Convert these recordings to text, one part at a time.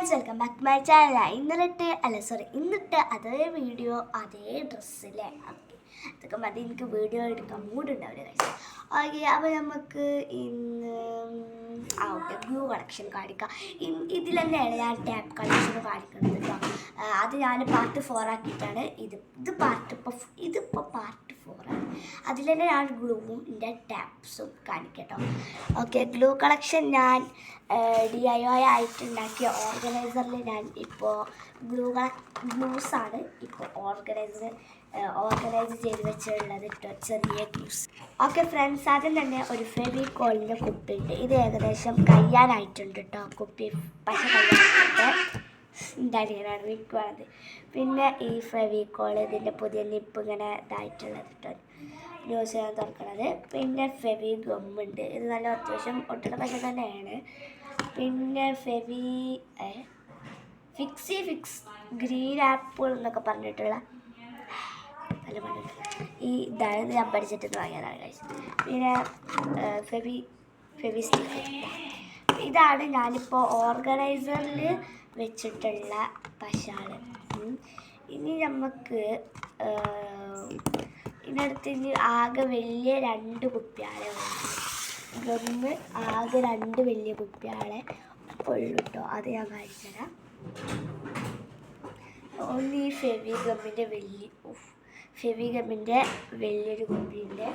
Friends, welcome back to my channel. ഇന്നിട്ട് അതേ video അതേ ഡ്രസ്സിലെ അതൊക്കെ മതി. എനിക്ക് വീഡിയോ എടുക്കാൻ മൂടുണ്ടാവില്ല കഴിച്ചു. ഓക്കെ, അപ്പോൾ നമുക്ക് ഇന്ന് ബ്ലൂ കളക്ഷൻ കാണിക്കാം. ഇതിൽ തന്നെയാണ് ഞാൻ ടാപ്പ് കളക്ഷൻ കാണിക്കുന്നത് കേട്ടോ. അത് ഞാൻ പാർട്ട് 4 ആക്കിയിട്ടാണ് ഇതിപ്പോൾ പാർട്ട് 4 ആണ്. അതിൽ തന്നെ ഞാൻ ഗ്ലൂവും എൻ്റെ ടാപ്സും കാണിക്കട്ടോ. ഓക്കെ, ഗ്ലൂ കളക്ഷൻ ഞാൻ DIY ആയിട്ടുണ്ടാക്കിയ ഓർഗനൈസറിൽ ഞാൻ ഇപ്പോൾ ഗ്ലൂസാണ് ഇപ്പോൾ ഓർഗനൈസ് ചെയ്ത് വെച്ചിട്ടുള്ളത് കേട്ടോ, ചെറിയ ഗ്ലൂസ്. ഓക്കെ ഫ്രണ്ട്സ്, ആദ്യം തന്നെ ഒരു ഫെവിക്കോളിൻ്റെ കുപ്പിയുണ്ട്. ഇത് ഏകദേശം കഴിയാനായിട്ടുണ്ട് കേട്ടോ. കുപ്പി പക്ഷേ കഴിയാനായിട്ട് ഉണ്ടാക്കിയാണ് വിൽക്കുന്നത്. പിന്നെ ഈ ഫെവിക്കോൾ ഇതിൻ്റെ പുതിയ നിപ്പ് ഇങ്ങനെ ഇതായിട്ടുള്ളത് കേട്ടോ, ന്യൂസ് ചെയ്യാൻ തുറക്കണത്. പിന്നെ ഫെവി ഗമ്മുണ്ട്. ഇത് നല്ല അത്യാവശ്യം ഒട്ടുള്ള പൈസ തന്നെയാണ്. പിന്നെ ഫിക്സ് ഗ്രീൻ ആപ്പിൾ എന്നൊക്കെ പറഞ്ഞിട്ടുള്ള നല്ല പറഞ്ഞിട്ടുള്ള ഈ ഇതാണ് ഞാൻ പഠിച്ചിട്ട് വാങ്ങിയതാണ് കഴിച്ചത്. പിന്നെ ഫെവി സ്റ്റിക്ക്. ഇതാണ് ഞാനിപ്പോൾ ഓർഗനൈസറിൽ വെച്ചിട്ടുള്ള പശാള്. ഇനി നമുക്ക് ഇതിനടുത്ത് ഇനി ആകെ വലിയ 2 കുപ്പിയാളെ ഗമ്മ്, ആകെ 2 വലിയ കുപ്പിയാളെ ഉള്ളു കേട്ടോ. അത് ഞാൻ കാണിച്ചു തരാം. ഒന്ന് ഈ ഫെവി ഗമ്മിൻ്റെ വലിയൊരു കുപ്പിയുണ്ട്.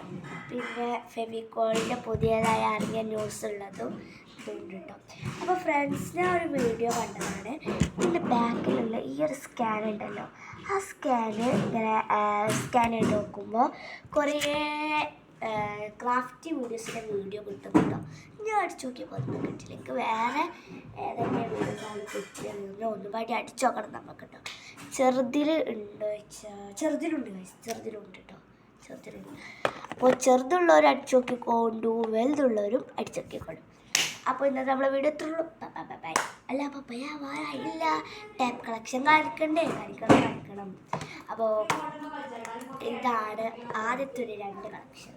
പിന്നെ ഫെവിക്കോളിൻ്റെ പുതിയതായി ഇറങ്ങിയ ന്യൂസ് ഉള്ളതും ഇതുണ്ട് കേട്ടോ. അപ്പോൾ ഫ്രണ്ട്സ്, ഞാൻ ഒരു വീഡിയോ കണ്ടതാണ്. ഇതിൻ്റെ ബാക്കിലുള്ള ഈ ഒരു സ്കാൻ ഉണ്ടല്ലോ, ആ സ്കാന് ഇങ്ങനെ സ്കാൻ ചെയ്ത് നോക്കുമ്പോൾ കുറേ ക്രാഫ്റ്റി വീഡിയോസിൻ്റെ വീഡിയോ കിട്ടുന്നുണ്ടോ. ഞാൻ അടിച്ചു നോക്കിയപ്പോൾ ഒന്നും കിട്ടില്ല. എനിക്ക് വേറെ ഏതെങ്കിലും വീഡിയോസാണ് കിട്ടിയത്. ഒന്നുപാടി അടിച്ചു നോക്കണം നമുക്ക് കേട്ടോ. ചെറുതിലുണ്ട് കേട്ടോ, ചെറുതിലുണ്ട്. അപ്പോൾ ചെറുതുള്ളവർ അടിച്ചു നോക്കിക്കൊണ്ടു, വലുതുള്ളവരും അടിച്ചു നോക്കിക്കോളും. അപ്പോൾ ഇന്നത്തെ നമ്മളെ വീഡിയോ എത്രയുള്ളൂ. ബൈ. അല്ല ഇല്ല, ടാപ്പ് കളക്ഷൻ കാണിക്കണം. അപ്പോൾ ഇതാണ് ആദ്യത്തെ ഒരു 2 കളക്ഷൻ.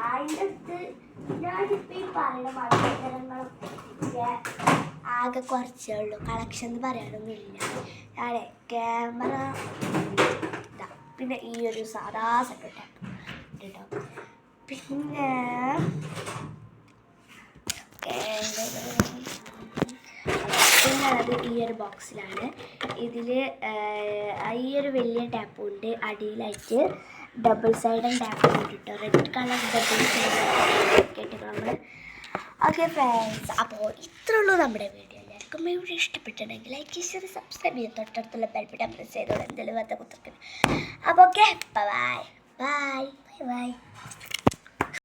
അതിനകത്ത് ഞാനിപ്പോൾ ഈ പറയുന്ന മത്സരങ്ങളും ആകെ കുറച്ചേ ഉള്ളൂ. കളക്ഷൻ എന്ന് പറയാനൊന്നുമില്ല. ഞാനേ ക്യാമറ പിന്നെ ഈ ഒരു സാധാ സെറ്റ് ടാപ്പ് കേട്ടോ. പിന്നെ അത് ഈ ഒരു ബോക്സിലാണ്. ഇതിൽ ഈ ഒരു വലിയ ടാപ്പും ഉണ്ട്. അടിയിലായിട്ട് ഡബിൾ സൈഡൻ ടാപ്പ് ഉണ്ട് കേട്ടോ. റെഡ് കളർ ഡബിൾ സൈഡ് കേട്ടോ നമ്മൾ. ഓക്കെ ഫ്രണ്ട്സ്, അപ്പോൾ ഇത്രയുള്ളൂ നമ്മുടെ വീഡിയോ. എല്ലാവർക്കും വീഡിയോ ഇഷ്ടപ്പെട്ടിട്ടുണ്ടെങ്കിൽ ലൈക്ക് ചെയ്ത് സബ്സ്ക്രൈബ് ചെയ്ത് തൊട്ടടുത്തുള്ള ബെൽ ബട്ടൺ പ്രസ് ചെയ്തോളൂ. എന്തെങ്കിലും വന്ന കുത്തിരിക്കണം. അപ്പോൾ ഓക്കെ, ബൈ.